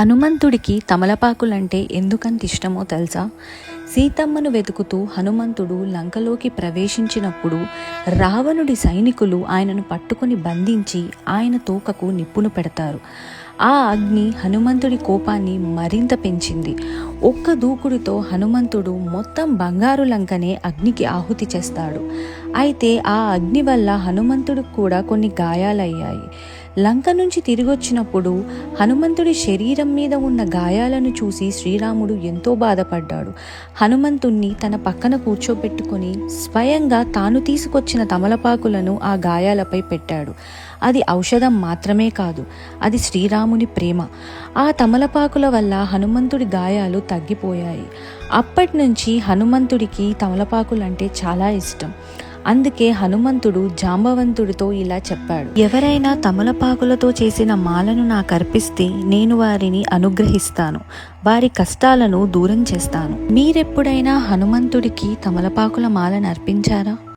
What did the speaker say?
హనుమంతుడికి తమలపాకులంటే ఎందుకంత ఇష్టమో తెలుసా? సీతమ్మను వెతుకుతూ హనుమంతుడు లంకలోకి ప్రవేశించినప్పుడు రావణుడి సైనికులు ఆయనను పట్టుకుని బంధించి ఆయన తోకకు నిప్పును పెడతారు. ఆ అగ్ని హనుమంతుడి కోపాన్ని మరింత పెంచింది. ఒక్క దూకుడుతో హనుమంతుడు మొత్తం బంగారు లంకనే అగ్నికి ఆహుతి చేస్తాడు. అయితే ఆ అగ్ని వల్ల హనుమంతుడికి కూడా కొన్ని గాయాలయ్యాయి. లంక నుంచి తిరిగొచ్చినప్పుడు హనుమంతుడి శరీరం మీద ఉన్న గాయాలను చూసి శ్రీరాముడు ఎంతో బాధపడ్డాడు. హనుమంతుణ్ణి తన పక్కన కూర్చోబెట్టుకొని స్వయంగా తాను తీసుకొచ్చిన తమలపాకులను ఆ గాయాలపై పెట్టాడు. అది ఔషధం మాత్రమే కాదు, అది శ్రీరాముని ప్రేమ. ఆ తమలపాకుల వల్ల హనుమంతుడి గాయాలు తగ్గిపోయాయి. అప్పటి నుంచి హనుమంతుడికి తమలపాకులంటే చాలా ఇష్టం. అందుకే హనుమంతుడు జాంబవంతుడితో ఇలా చెప్పాడు: ఎవరైనా తమలపాకులతో చేసిన మాలను నాకు అర్పిస్తే నేను వారిని అనుగ్రహిస్తాను, వారి కష్టాలను దూరం చేస్తాను. మీరెప్పుడైనా హనుమంతుడికి తమలపాకుల మాలను అర్పించారా?